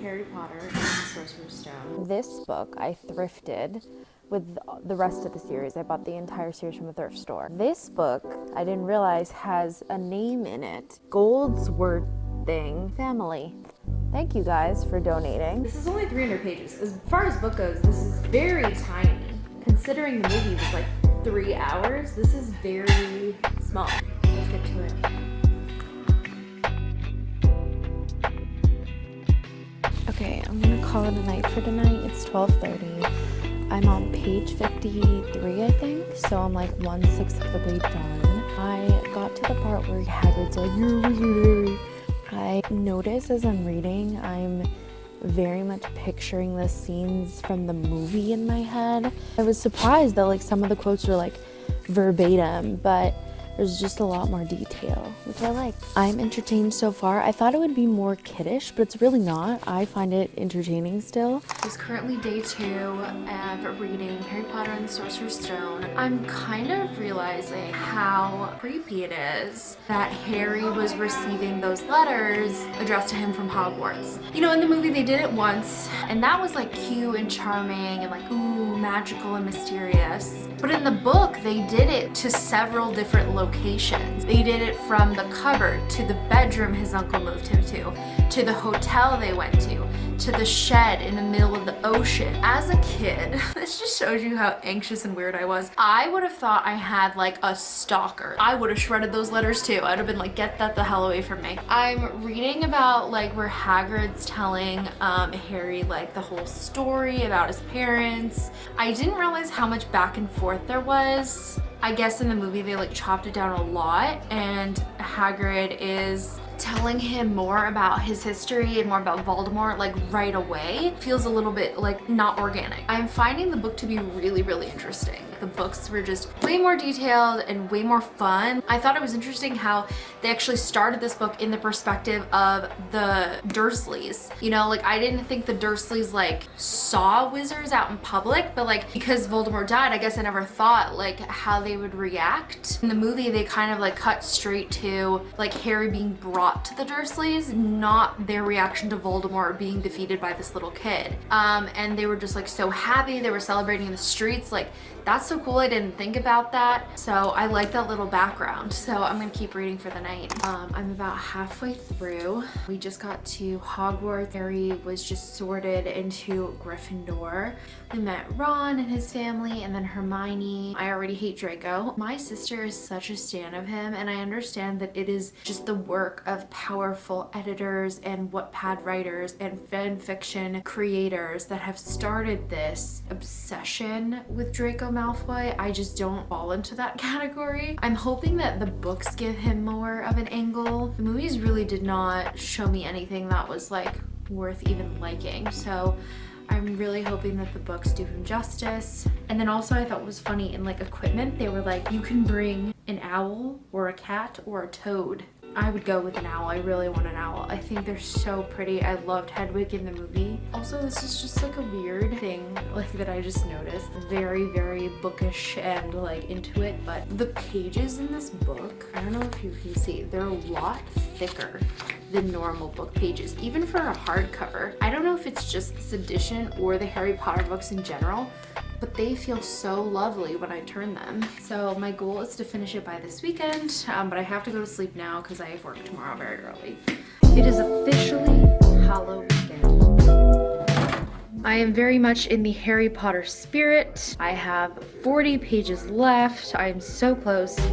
Harry Potter and the Sorcerer's Stone. This book I thrifted with the rest of the series. I bought the entire series from a thrift store. This book, I didn't realize, has a name in it. Goldsworthing Family. Thank you guys for donating. This is only 300 pages. As far as book goes, this is very tiny. Considering the movie was like 3 hours, this is very small. Let's get to it. Okay, I'm gonna call it a night for tonight. It's 12:30. I'm on page 53, I think, so I'm like 1/6 of the way done. I got to the part where Hagrid's like, "You're a wizard, Harry." I notice as I'm reading, I'm very much picturing the scenes from the movie in my head. I was surprised that like some of the quotes were like verbatim, but there's just a lot more detail, which I like. I'm entertained so far. I thought it would be more kiddish, but it's really not. I find it entertaining still. It's currently day 2 of reading Harry Potter and the Sorcerer's Stone. I'm kind of realizing how creepy it is that Harry was receiving those letters addressed to him from Hogwarts. You know, in the movie they did it once, and that was like cute and charming and like, ooh, magical and mysterious. But in the book, they did it to several different locations. They did it from the cupboard to the bedroom his uncle moved him to the hotel they went to the shed in the middle of the ocean. As a kid, this just shows you how anxious and weird I was. I would have thought I had like a stalker. I would have shredded those letters too. I'd have been like, get that the hell away from me. I'm reading about like where Hagrid's telling Harry like the whole story about his parents. I didn't realize how much back and forth there was. I guess in the movie they like chopped it down a lot, and Hagrid is telling him more about his history and more about Voldemort like right away. Feels a little bit like not organic. I'm finding the book to be really, really interesting. The books were just way more detailed and way more fun. I thought it was interesting how they actually started this book in the perspective of the Dursleys. You know, like I didn't think the Dursleys like saw wizards out in public, but like because Voldemort died, I guess I never thought like how they would react. In the movie, they kind of like cut straight to like Harry being brought to the Dursleys, not their reaction to Voldemort being defeated by this little kid. And they were just like so happy. They were celebrating in the streets. Like that's so cool. I didn't think about that. So I like that little background. So I'm gonna keep reading for the night. I'm about halfway through. We just got to Hogwarts. Harry was just sorted into Gryffindor. We met Ron and his family, and then Hermione. I already hate Draco. My sister is such a stan of him, and I understand that it is just the work of powerful editors and Wattpad writers and fan fiction creators that have started this obsession with Draco Malfoy. I just don't fall into that category. I'm hoping that the books give him more of an angle. The movies really did not show me anything that was like worth even liking, so I'm really hoping that the books do him justice. And then also I thought it was funny in like equipment, they were like, you can bring an owl or a cat or a toad. I would go with an owl. I really want an owl. I think they're so pretty. I loved Hedwig in the movie. Also, this is just like a weird thing like that I just noticed. Very, very bookish and like into it, but the pages in this book, I don't know if you can see, they're a lot thicker than normal book pages, even for a hardcover. I don't know if it's just this edition or the Harry Potter books in general, but they feel so lovely when I turn them. So my goal is to finish it by this weekend, but I have to go to sleep now because I have work tomorrow very early. It is officially Halloween. I am very much in the Harry Potter spirit. I have 40 pages left. I am so close. So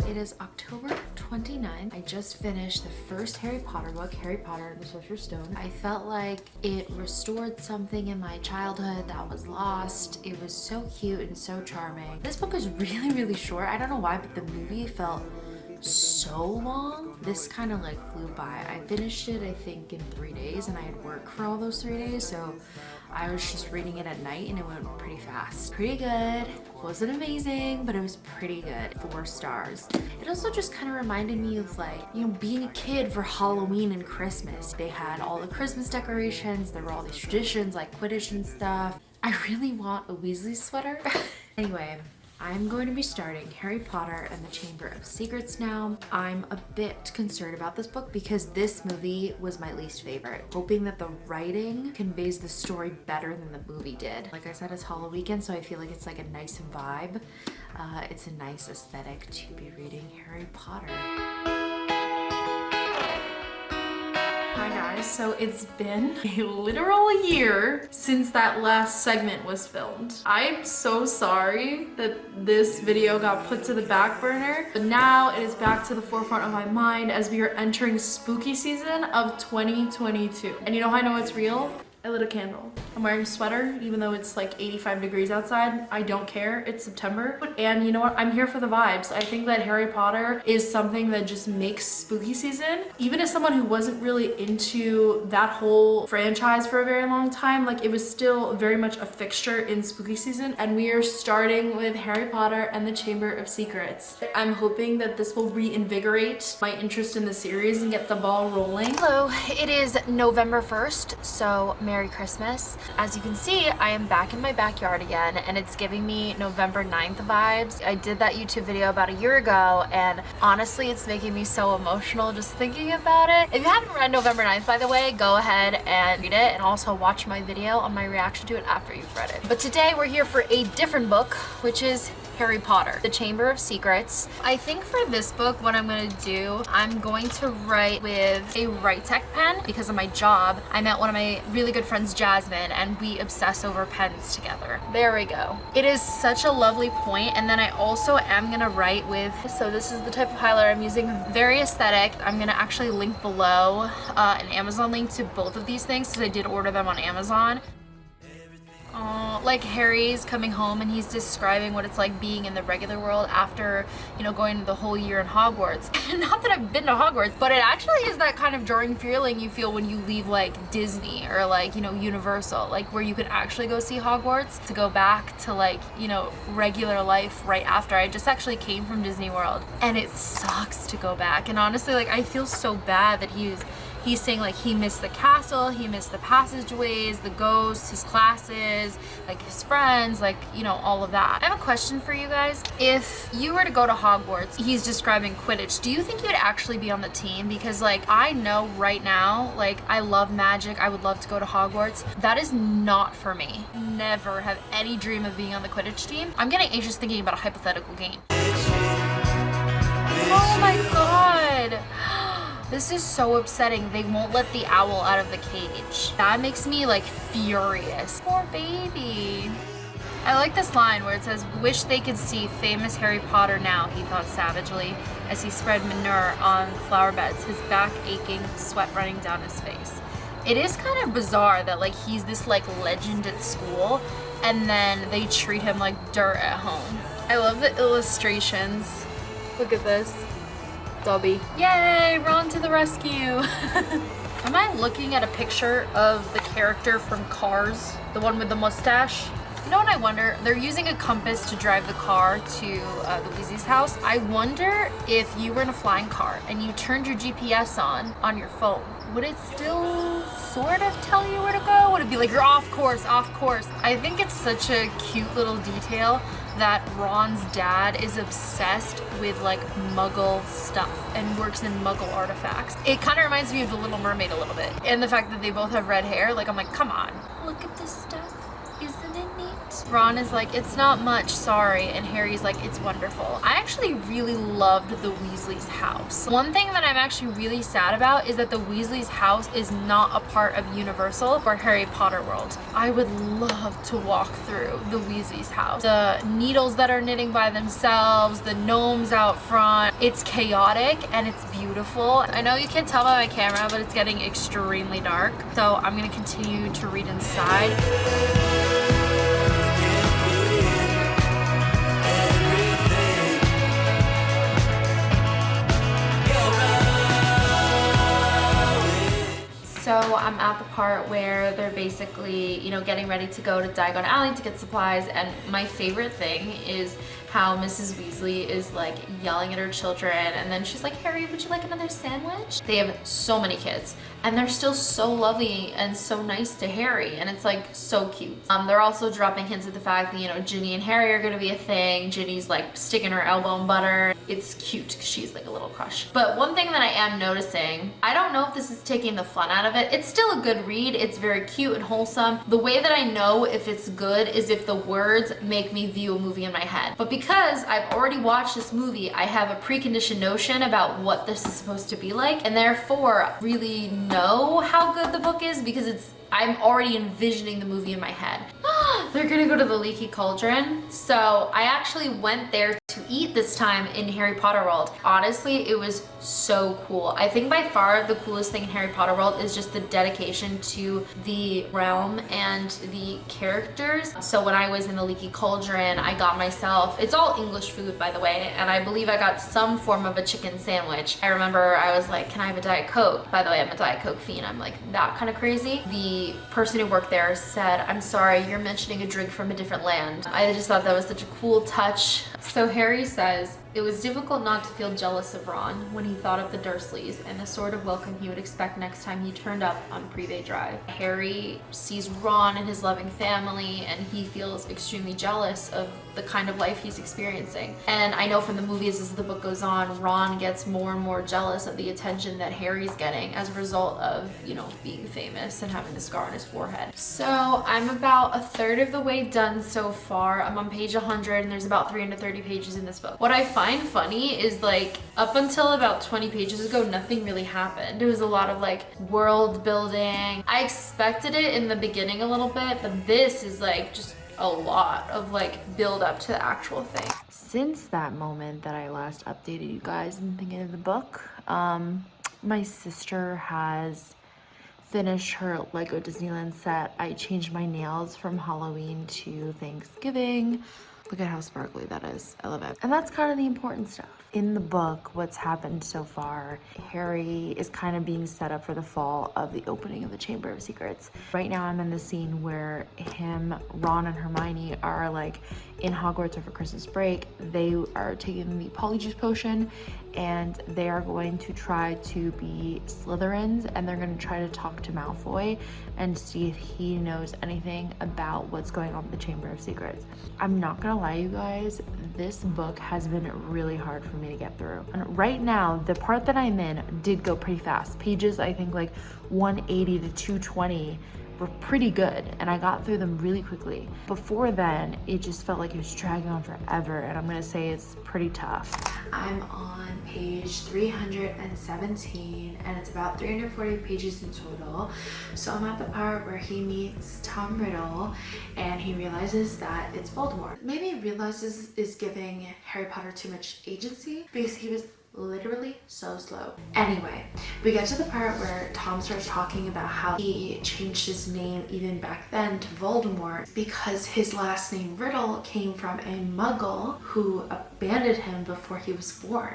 it is October 29th. I just finished the first Harry Potter book, Harry Potter and the Sorcerer's Stone. I felt like it restored something in my childhood that was lost. It was so cute and so charming. This book is really, really short. I don't know why, but the movie felt so long. This kind of like flew by. I finished it, I think, in 3 days, and I had work for all those 3 days, so I was just reading it at night and it went pretty fast. Pretty good. Wasn't amazing, but it was pretty good. 4 stars. It also just kind of reminded me of like, you know, being a kid for Halloween and Christmas. They had all the Christmas decorations. There were all these traditions like Quidditch and stuff. I really want a Weasley sweater. Anyway, I'm going to be starting Harry Potter and the Chamber of Secrets now. I'm a bit concerned about this book because this movie was my least favorite. Hoping that the writing conveys the story better than the movie did. Like I said, it's Halloween weekend, so I feel like it's like a nice vibe. It's a nice aesthetic to be reading Harry Potter. Hi guys, so it's been a literal year since that last segment was filmed. I'm so sorry that this video got put to the back burner, but now it is back to the forefront of my mind as we are entering spooky season of 2022. And you know how I know it's real? I lit a candle. I'm wearing a sweater, even though it's like 85 degrees outside. I don't care, it's September. And you know what, I'm here for the vibes. I think that Harry Potter is something that just makes spooky season. Even as someone who wasn't really into that whole franchise for a very long time, like it was still very much a fixture in spooky season. And we are starting with Harry Potter and the Chamber of Secrets. I'm hoping that this will reinvigorate my interest in the series and get the ball rolling. Hello, it is November 1st, so Merry Christmas. As you can see, I am back in my backyard again, and it's giving me November 9th vibes. I did that YouTube video about a year ago, and honestly, it's making me so emotional just thinking about it. If you haven't read November 9th, by the way, go ahead and read it, and also watch my video on my reaction to it after you've read it. But today, we're here for a different book, which is Harry Potter, the Chamber of Secrets. I think for this book, what I'm gonna do, I'm going to write with a Write-Tech pen because of my job. I met one of my really good friends, Jasmine, and we obsess over pens together. There we go. It is such a lovely point, and then I also am gonna write with, so this is the type of highlighter I'm using, very aesthetic. I'm gonna actually link below an Amazon link to both of these things because I did order them on Amazon. Like Harry's coming home and he's describing what it's like being in the regular world after, you know, going the whole year in Hogwarts. Not that I've been to Hogwarts, but it actually is that kind of jarring feeling you feel when you leave like Disney or like, you know, Universal, like where you can actually go see Hogwarts, to go back to like, you know, regular life right after. I just actually came from Disney World and it sucks to go back. And honestly, like I feel so bad that he's saying like he missed the castle, he missed the passageways, the ghosts, his classes, like his friends, like, you know, all of that. I have a question for you guys. If you were to go to Hogwarts, he's describing Quidditch, do you think you'd actually be on the team? Because like I know right now, like I love magic, I would love to go to Hogwarts. That is not for me. Never have any dream of being on the Quidditch team. I'm getting anxious thinking about a hypothetical game. Oh my god! This is so upsetting. They won't let the owl out of the cage. That makes me like furious. Poor baby. I like this line where it says, "Wish they could see famous Harry Potter now," he thought savagely as he spread manure on the flower beds, his back aching, sweat running down his face. It is kind of bizarre that like he's this like legend at school and then they treat him like dirt at home. I love the illustrations. Look at this. Dobby. Yay, Ron to the rescue. Am I looking at a picture of the character from Cars? The one with the mustache? You know what I wonder? They're using a compass to drive the car to the Weasley's house. I wonder if you were in a flying car and you turned your GPS on your phone, would it still sort of tell you where to go? Would it be like, you're off course, off course? I think it's such a cute little detail that Ron's dad is obsessed with like Muggle stuff and works in Muggle artifacts. It kind of reminds me of The Little Mermaid a little bit. And the fact that they both have red hair, like I'm like, come on, look at this stuff. Isn't it neat? Ron is like, it's not much, sorry. And Harry's like, it's wonderful. I actually really loved the Weasley's house. One thing that I'm actually really sad about is that the Weasley's house is not a part of Universal or Harry Potter World. I would love to walk through the Weasley's house. The needles that are knitting by themselves, the gnomes out front. It's chaotic and it's beautiful. I know you can't tell by my camera, but it's getting extremely dark. So I'm gonna continue to read inside. So I'm at the part where they're basically, you know, getting ready to go to Diagon Alley to get supplies, and my favorite thing is how Mrs. Weasley is like yelling at her children, and then she's like, Harry, would you like another sandwich? They have so many kids, and they're still so lovely and so nice to Harry, and it's like so cute. They're also dropping hints at the fact that, you know, Ginny and Harry are gonna be a thing. Ginny's like sticking her elbow in butter. It's cute because she's like a little crush. But one thing that I am noticing, I don't know if this is taking the fun out of it. It's still a good read. It's very cute and wholesome. The way that I know if it's good is if the words make me view a movie in my head. But because I've already watched this movie, I have a preconditioned notion about what this is supposed to be like, and therefore really know how good the book is because I'm already envisioning the movie in my head. They're gonna go to the Leaky Cauldron. So I actually went there to eat this time in Harry Potter World. Honestly, it was so cool. I think by far the coolest thing in Harry Potter World is just the dedication to the realm and the characters. So when I was in the Leaky Cauldron, I got myself, it's all English food by the way, and I believe I got some form of a chicken sandwich. I remember I was like, can I have a Diet Coke? By the way, I'm a Diet Coke fiend. I'm like that kind of crazy. The person who worked there said, I'm sorry, you're mentioning a drink from a different land. I just thought that was such a cool touch. So Harry says, it was difficult not to feel jealous of Ron when he thought of the Dursleys and the sort of welcome he would expect next time he turned up on Privé Drive. Harry sees Ron and his loving family, and he feels extremely jealous of the kind of life he's experiencing. And I know from the movies, as the book goes on, Ron gets more and more jealous of the attention that Harry's getting as a result of, you know, being famous and having the scar on his forehead. So I'm about a third of the way done so far. I'm on page 100 and there's about 330 pages in this book. What I find funny is like up until about 20 pages ago, nothing really happened. It was a lot of like world building. I expected it in the beginning a little bit, but this is like just a lot of like build up to the actual thing. Since that moment that I last updated you guys in the beginning of the book, my sister has finished her Lego Disneyland set. I changed my nails from Halloween to Thanksgiving. Look at how sparkly that is. I love it. And that's kind of the important stuff. In the book, what's happened so far, Harry is kind of being set up for the fall of the opening of the Chamber of Secrets. Right now I'm in the scene where him, Ron, and Hermione are like in Hogwarts over Christmas break. They are taking the Polyjuice potion and they are going to try to be Slytherins, and they're going to try to talk to Malfoy and see if he knows anything about what's going on with the Chamber of Secrets. I'm not gonna lie, you guys, this book has been really hard for me to get through. And right now, the part that I'm in did go pretty fast. Pages, I think like 180 to 220 were pretty good, and I got through them really quickly. Before then, it just felt like it was dragging on forever, and I'm gonna say it's pretty tough. I'm on page 317, and it's about 340 pages in total. So I'm at the part where he meets Tom Riddle, and he realizes that it's Voldemort. Maybe he realizes is giving Harry Potter too much agency because he was literally so slow. Anyway, we get to the part where Tom starts talking about how he changed his name even back then to Voldemort because his last name Riddle came from a muggle who abandoned him before he was born.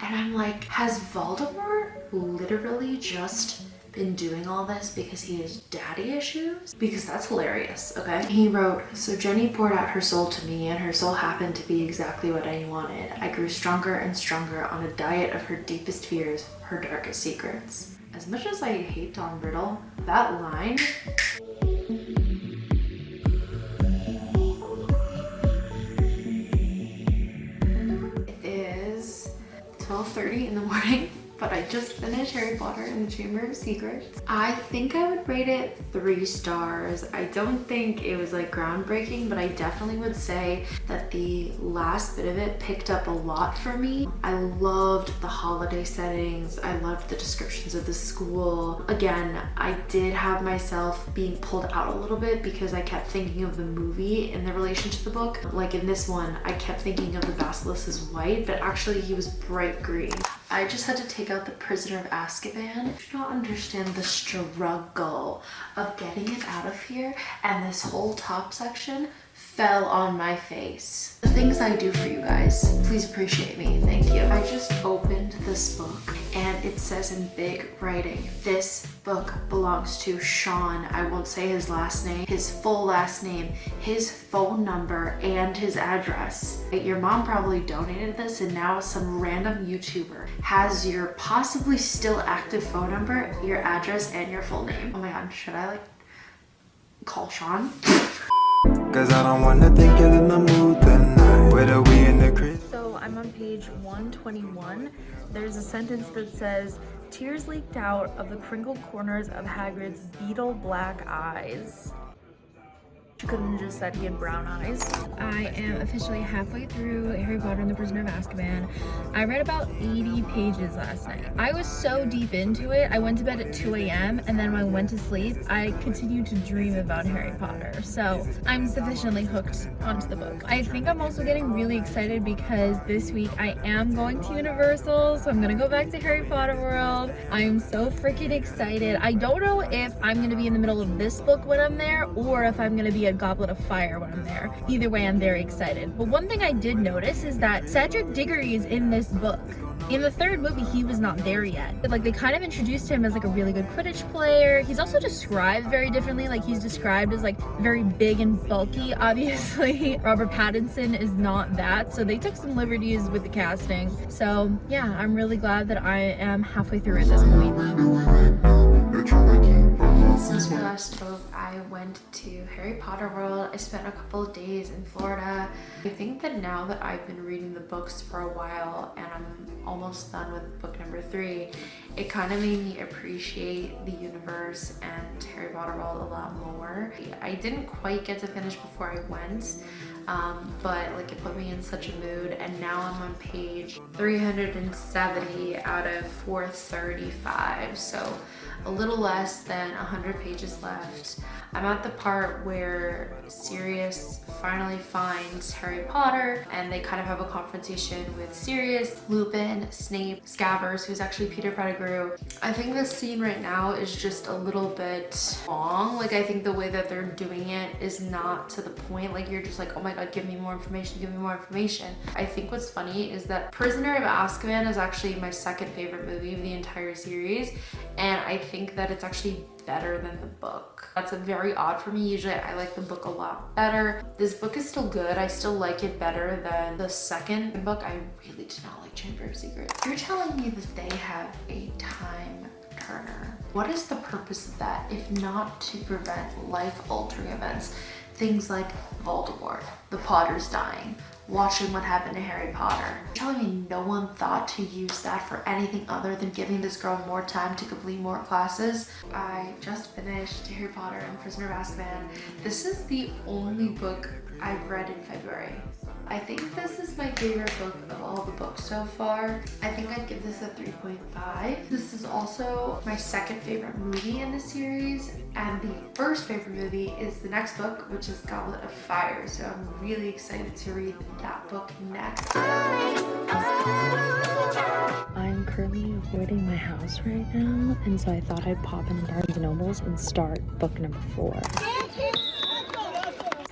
And I'm like, has Voldemort literally just been doing all this because he has daddy issues? Because that's hilarious, okay? He wrote, so Jenny poured out her soul to me, and her soul happened to be exactly what I wanted. I grew stronger and stronger on a diet of her deepest fears, her darkest secrets. As much as I hate Tom Riddle, that line is 12:30 in the morning. But I just finished Harry Potter and the Chamber of Secrets. I think I would rate it 3 stars. I don't think it was like groundbreaking, but I definitely would say that the last bit of it picked up a lot for me. I loved the holiday settings. I loved the descriptions of the school. Again, I did have myself being pulled out a little bit because I kept thinking of the movie in the relation to the book. Like in this one, I kept thinking of the basilisk as white, but actually he was bright green. I just had to take out the Prisoner of Azkaban. I do not understand the struggle of getting it out of here, and this whole top section fell on my face. The things I do for you guys, please appreciate me, thank you. I just opened this book and it says in big writing, this book belongs to Sean. I won't say his last name, his full last name, his phone number, and his address. Your mom probably donated this, and now some random YouTuber has your possibly still active phone number, your address, and your full name. Oh my god, should I like call Sean? Cause I don't wanna think you're in the mood tonight. Whether we in the crib. So I'm on page 121. There's a sentence that says, tears leaked out of the crinkled corners of Hagrid's beetle black eyes. She couldn't have just said he had brown eyes. I am officially halfway through Harry Potter and the Prisoner of Azkaban. I read about 80 pages last night. I was so deep into it, I went to bed at 2 a.m. and then when I went to sleep, I continued to dream about Harry Potter. So I'm sufficiently hooked onto the book. I think I'm also getting really excited because this week I am going to Universal, so I'm gonna go back to Harry Potter World. I'm so freaking excited. I don't know if I'm gonna be in the middle of this book when I'm there or if I'm gonna be a Goblet of Fire when I'm there. Either way, I'm very excited. But one thing I did notice is that Cedric Diggory is in this book. In the third movie, he was not there yet. But, like, they kind of introduced him as like a really good Quidditch player. He's also described very differently. Like, he's described as like very big and bulky. Obviously, Robert Pattinson is not that. So they took some liberties with the casting. So yeah, I'm really glad that I am halfway through at this point. Since we last spoke, I went to Harry Potter World. I spent a couple of days in Florida. I think that now that I've been reading the books for a while and I'm almost done with book number 3, it kind of made me appreciate the universe and Harry Potter World a lot more. I didn't quite get to finish before I went, but like it put me in such a mood, and now I'm on page 370 out of 435, so a little less than 100 pages left. I'm at the part where Sirius finally finds Harry Potter and they kind of have a confrontation with Sirius, Lupin, Snape, Scabbers, who's actually Peter Pettigrew. I think this scene right now is just a little bit long. Like, I think the way that they're doing it is not to the point. Like, you're just like, oh my god, give me more information, give me more information. I think what's funny is that Prisoner of Azkaban is actually my second favorite movie of the entire series, and I think that it's actually better than the book. That's very odd for me. Usually I like the book a lot better. This book is still good. I still like it better than the second book. I really did not like Chamber of Secrets. You're telling me that they have a time turner. What is the purpose of that if not to prevent life-altering events? Things like Voldemort, the Potters dying, watching what happened to Harry Potter. You're telling me no one thought to use that for anything other than giving this girl more time to complete more classes? I just finished Harry Potter and Prisoner of Azkaban. This is the only book I've read in February. I think this is my favorite book of all the books so far. I think I'd give this a 3.5. This is also my second favorite movie in the series, and the first favorite movie is the next book, which is Goblet of Fire. So I'm really excited to read that book next. I'm currently avoiding my house right now, and so I thought I'd pop in Barnes & Nobles and start book number 4.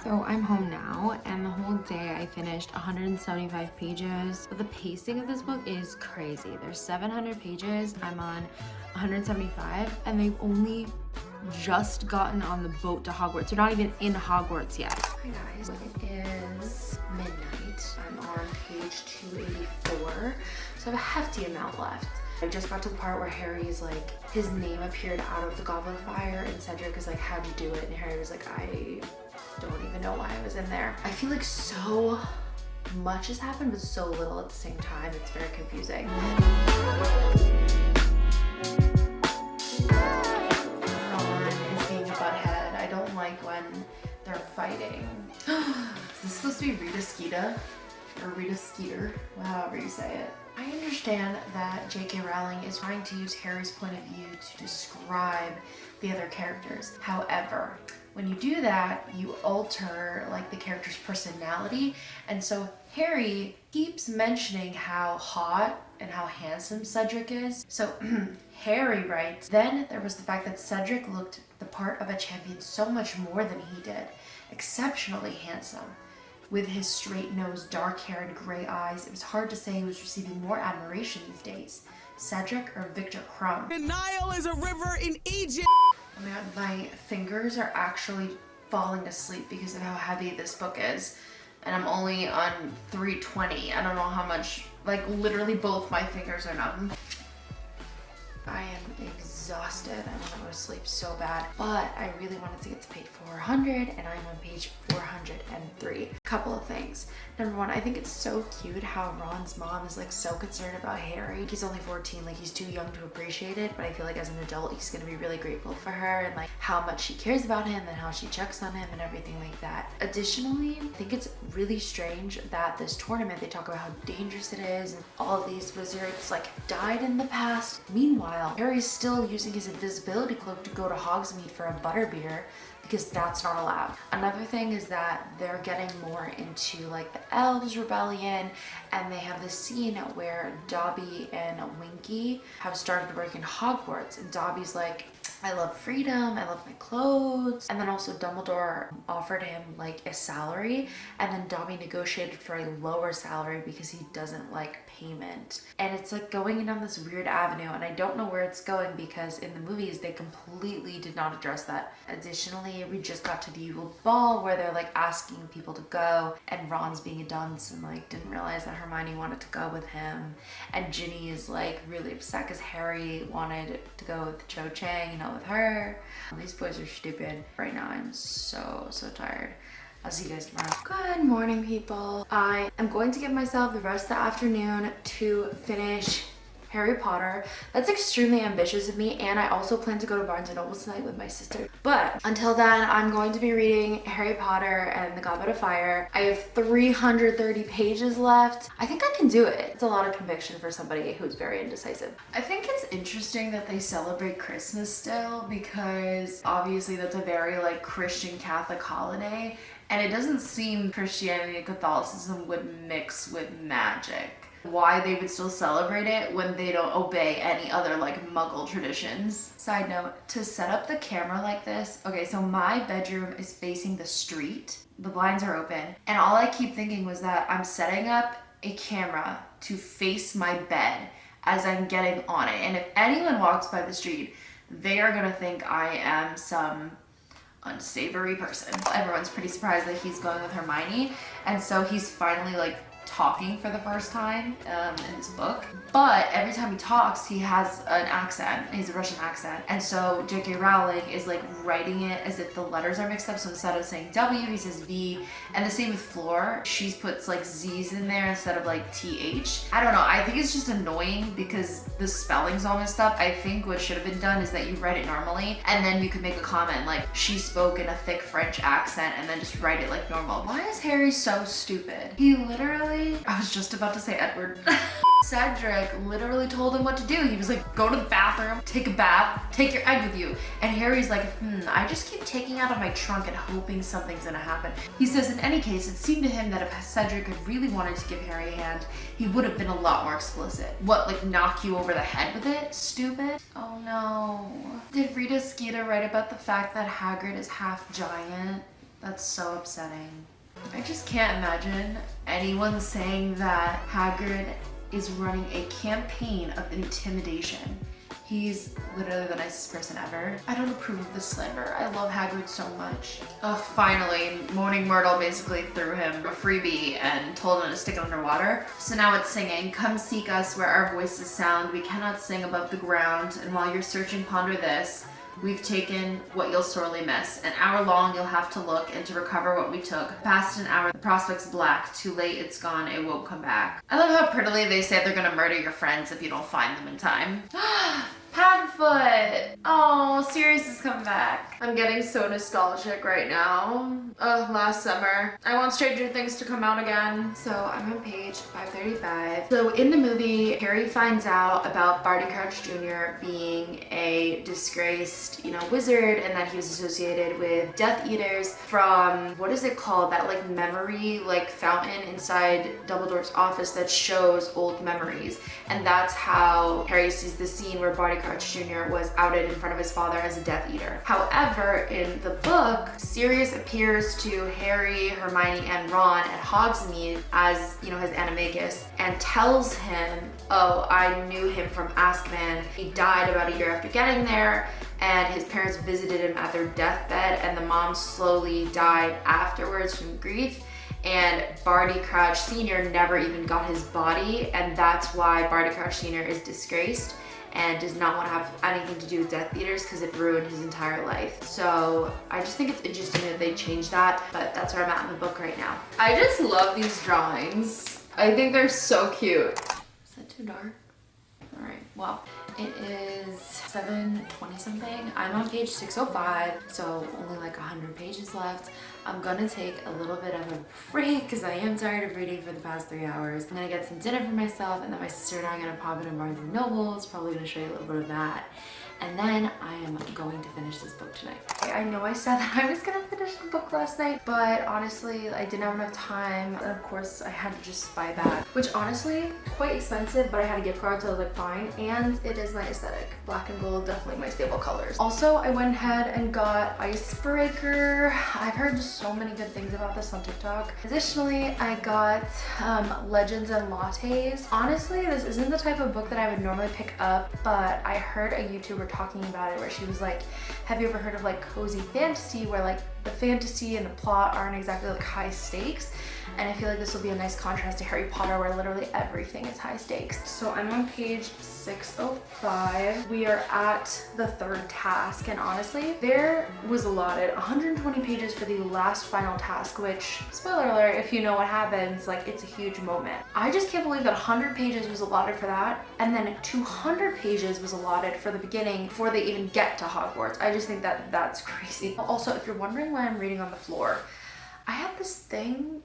So I'm home now, and the whole day I finished 175 pages. But the pacing of this book is crazy. There's 700 pages, I'm on 175, and they've only just gotten on the boat to Hogwarts. They're not even in Hogwarts yet. Hi guys, it is midnight. I'm on page 284, so I have a hefty amount left. I just got to the part where Harry's like, his name appeared out of the Goblet of Fire, and Cedric is like, how'd you do it? And Harry was like, I don't even know why I was in there. I feel like so much has happened, but so little at the same time. It's very confusing. Ron is being a butthead. I don't like when they're fighting. Is this supposed to be Rita Skeeter? Or Rita Skeeter, however you say it. I understand that J.K. Rowling is trying to use Harry's point of view to describe the other characters. However, when you do that, you alter like the character's personality. And so Harry keeps mentioning how hot and how handsome Cedric is. So Harry writes, then there was the fact that Cedric looked the part of a champion so much more than he did. Exceptionally handsome. With his straight nose, dark hair, and gray eyes, it was hard to say he was receiving more admiration these days. Cedric or Victor Crumb? The Nile is a river in Egypt. Oh my god, my fingers are actually falling asleep because of how heavy this book is. And I'm only on 320. I don't know how much, like literally both my fingers are numb. I am exhausted. I want to go to sleep so bad, but I really wanted to get to page 400 and I'm on page 403. Couple of things. Number one, I think it's so cute how Ron's mom is like so concerned about Harry. He's only 14, like he's too young to appreciate it, but I feel like as an adult, he's gonna be really grateful for her and like how much she cares about him and how she checks on him and everything like that. Additionally, I think it's really strange that this tournament, they talk about how dangerous it is and all of these wizards like died in the past. Meanwhile, Harry's still using his invisibility cloak to go to Hogsmeade for a butterbeer because that's not allowed. Another thing is that they're getting more into like the elves rebellion, and they have this scene where Dobby and Winky have started working Hogwarts, and Dobby's like, I love freedom, I love my clothes. And then also Dumbledore offered him like a salary, and then Dobby negotiated for a lower salary because he doesn't like payment. And it's like going down this weird avenue, and I don't know where it's going because in the movies they completely did not address that. Additionally, we just got to the Yule Ball where they're like asking people to go, and Ron's being a dunce and like didn't realize that Hermione wanted to go with him, and Ginny is like really upset because Harry wanted to go with Cho Chang, with her. These boys are stupid. Right now I'm so tired. I'll see you guys tomorrow. Good morning, people. I am going to give myself the rest of the afternoon to finish Harry Potter. That's extremely ambitious of me, and I also plan to go to Barnes & Noble tonight with my sister. But until then, I'm going to be reading Harry Potter and the Goblet of Fire. I have 330 pages left. I think I can do it. It's a lot of conviction for somebody who's very indecisive. I think it's interesting that they celebrate Christmas still, because obviously that's a very like Christian Catholic holiday, and it doesn't seem Christianity and Catholicism would mix with magic. Why they would still celebrate it when they don't obey any other like Muggle traditions. Side note, to set up the camera like this, okay, so my bedroom is facing the street, the blinds are open, and all I keep thinking was that I'm setting up a camera to face my bed as I'm getting on it, and if anyone walks by the street, they are gonna think I am some unsavory person. Everyone's pretty surprised that he's going with Hermione, and so he's finally like talking for the first time in this book. But every time he talks, he has an accent. He's a Russian accent. And so J.K. Rowling is like writing it as if the letters are mixed up. So instead of saying W, he says V. And the same with Fleur. She puts like Z's in there instead of like TH. I don't know. I think it's just annoying because the spelling's all messed up. I think what should have been done is that you write it normally and then you could make a comment like she spoke in a thick French accent and then just write it like normal. Why is Harry so stupid? He literally, I was just about to say Edward. Cedric literally told him what to do. He was like, go to the bathroom, take a bath, take your egg with you. And Harry's like, I just keep taking out of my trunk and hoping something's gonna happen. He says, in any case, it seemed to him that if Cedric had really wanted to give Harry a hand, he would have been a lot more explicit. What, like knock you over the head with it? Stupid? Oh no. Did Rita Skeeter write about the fact that Hagrid is half giant? That's so upsetting. I just can't imagine anyone saying that Hagrid is running a campaign of intimidation. He's literally the nicest person ever. I don't approve of this slander. I love Hagrid so much. Oh, finally, Moaning Myrtle basically threw him a freebie and told him to stick it underwater. So now it's singing, come seek us where our voices sound. We cannot sing above the ground. And while you're searching, ponder this. We've taken what you'll sorely miss. An hour long you'll have to look, and to recover what we took. Past an hour, the prospect's black. Too late, it's gone, it won't come back. I love how prettily they say they're gonna murder your friends if you don't find them in time. Padfoot! Oh, Sirius is coming back. I'm getting so nostalgic right now. Oh, last summer. I want Stranger Things to come out again. So I'm on page 535. So in the movie, Harry finds out about Barty Crouch Jr. being a disgraced, wizard, and that he was associated with Death Eaters from, what is it called? That like memory, like fountain inside Dumbledore's office that shows old memories. And that's how Harry sees the scene where Barty Crouch Jr. was outed in front of his father as a Death Eater. However, in the book, Sirius appears to Harry, Hermione, and Ron at Hogsmeade as, you know, his animagus, and tells him, oh, I knew him from Azkaban. He died about a year after getting there, and his parents visited him at their deathbed, and the mom slowly died afterwards from grief. And Barty Crouch Sr. never even got his body, and that's why Barty Crouch Sr. is disgraced and does not want to have anything to do with Death Eaters because it ruined his entire life. So I just think it's interesting that they changed that, but that's where I'm at in the book right now. I just love these drawings. I think they're so cute. Is that too dark? All right, well, it is 7:20 something. I'm on page 605, so only like 100 pages left. I'm gonna take a little bit of a break because I am tired of reading for the past 3 hours. I'm gonna get some dinner for myself, and then my sister and I are gonna pop into Barnes & Noble's, probably gonna show you a little bit of that. And then I am going to finish this book tonight. I know I said that I was gonna finish the book last night, but honestly, I didn't have enough time. And of course, I had to just buy that, which honestly, quite expensive, but I had a gift card, so I was like, fine. And it is my aesthetic. Black and gold, definitely my staple colors. Also, I went ahead and got Icebreaker. I've heard so many good things about this on TikTok. Additionally, I got Legends and Lattes. Honestly, this isn't the type of book that I would normally pick up, but I heard a YouTuber talking about it where she was like, have you ever heard of like cozy fantasy, where like the fantasy and the plot aren't exactly like high stakes? And I feel like this will be a nice contrast to Harry Potter, where literally everything is high stakes. So I'm on page 605. We are at the third task, and honestly, there was allotted 120 pages for the last final task, which, spoiler alert, if you know what happens, like, it's a huge moment. I just can't believe that 100 pages was allotted for that, and then 200 pages was allotted for the beginning before they even get to Hogwarts. I just think that that's crazy. Also, if you're wondering why I'm reading on the floor, I have this thing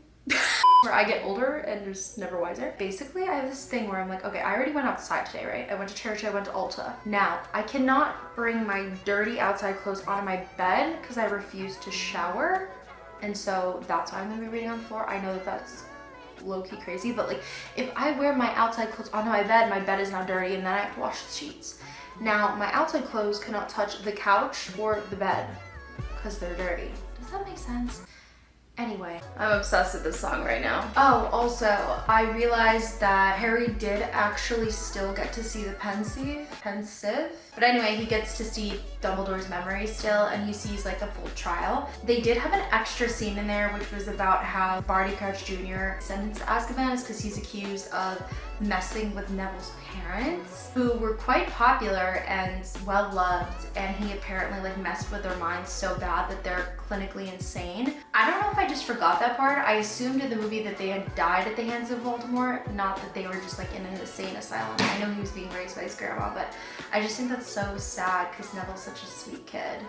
where I get older and just never wiser. Basically, I have this thing where I'm like, okay, I already went outside today, right? I went to church, I went to Ulta. Now, I cannot bring my dirty outside clothes onto my bed because I refuse to shower. And so that's why I'm gonna be reading on the floor. I know that that's low-key crazy, but like, if I wear my outside clothes onto my bed is now dirty, and then I have to wash the sheets. Now, my outside clothes cannot touch the couch or the bed because they're dirty. Does that make sense? Anyway, I'm obsessed with this song right now. Oh, also, I realized that Harry did actually still get to see the pensieve. But anyway, he gets to see Dumbledore's memory still, and he sees like the full trial. They did have an extra scene in there, which was about how Barty Crouch Jr. sentenced to Azkaban is because he's accused of messing with Neville's parents, who were quite popular and well loved, and he apparently like messed with their minds so bad that they're clinically insane. I don't know if I just forgot that part. I assumed in the movie that they had died at the hands of Voldemort, not that they were just like in an insane asylum. I know he was being raised by his grandma, but I just think that's so sad because Neville's such a sweet kid.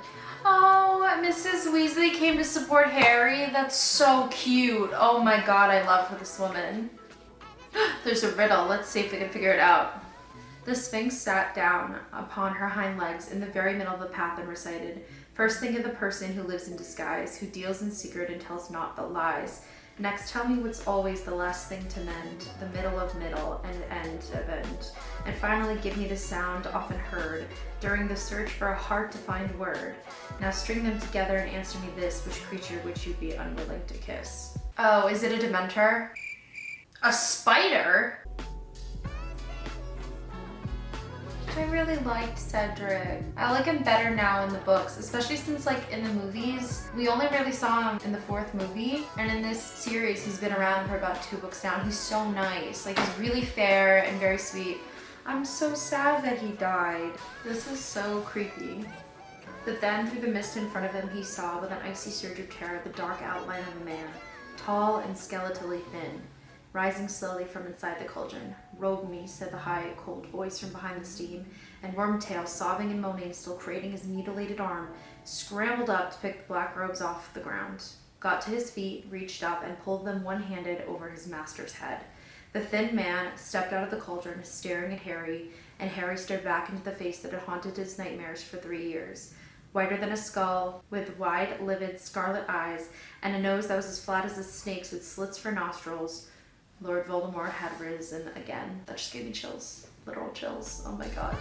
Oh, Mrs. Weasley came to support Harry. That's so cute. Oh my god, I love this woman. There's a riddle. Let's see if we can figure it out. The Sphinx sat down upon her hind legs in the very middle of the path and recited, "First think of the person who lives in disguise, who deals in secret and tells naught but lies. Next tell me what's always the last thing to mend, the middle of middle and end of end. And finally give me the sound often heard during the search for a heart to find word. Now string them together and answer me this, which creature would you be unwilling to kiss?" Oh, is it a Dementor? A spider? I really liked Cedric. I like him better now in the books, especially since like in the movies, we only really saw him in the 4th movie. And in this series, he's been around for about 2 books now, and he's so nice. Like, he's really fair and very sweet. I'm so sad that he died. This is so creepy. But then through the mist in front of him, he saw with an icy surge of terror the dark outline of a man, tall and skeletally thin, rising slowly from inside the cauldron. "Robe me," said the high, cold voice from behind the steam, and Wormtail, sobbing and moaning, still cradling his mutilated arm, scrambled up to pick the black robes off the ground, got to his feet, reached up, and pulled them one-handed over his master's head. The thin man stepped out of the cauldron, staring at Harry, and Harry stared back into the face that had haunted his nightmares for 3 years. Whiter than a skull, with wide, livid, scarlet eyes, and a nose that was as flat as a snake's with slits for nostrils, Lord Voldemort had risen again. That just gave me chills. Literal chills. Oh my god.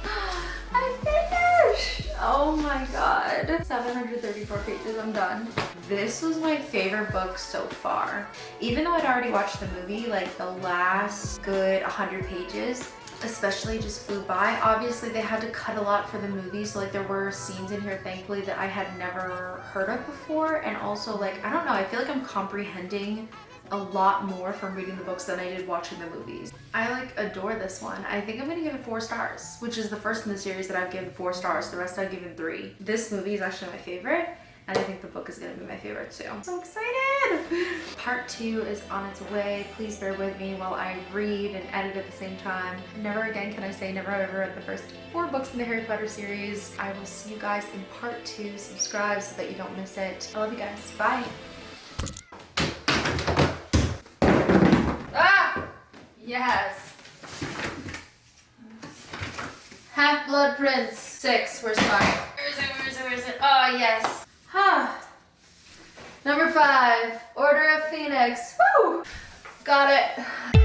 I finished! Oh my god. 734 pages, I'm done. This was my favorite book so far. Even though I'd already watched the movie, like the last good 100 pages, especially, just flew by. Obviously they had to cut a lot for the movie, so like there were scenes in here thankfully that I had never heard of before, and also like, I don't know, I feel like I'm comprehending a lot more from reading the books than I did watching the movies. I like adore this one. I think I'm gonna give it 4 stars, which is the first in the series that I've given 4 stars. The rest I've given 3. This movie is actually my favorite, and I think the book is gonna be my favorite too. I'm so excited! Part 2 is on its way. Please bear with me while I read and edit at the same time. Never again can I say never have ever read the first 4 books in the Harry Potter series. I will see you guys in part 2. Subscribe so that you don't miss it. I love you guys. Bye! Yes. Half-Blood Prince 6. Where's 5? Where is it? Where is it? Where is it? Oh, yes. Huh. Number 5. Order of Phoenix. Woo! Got it.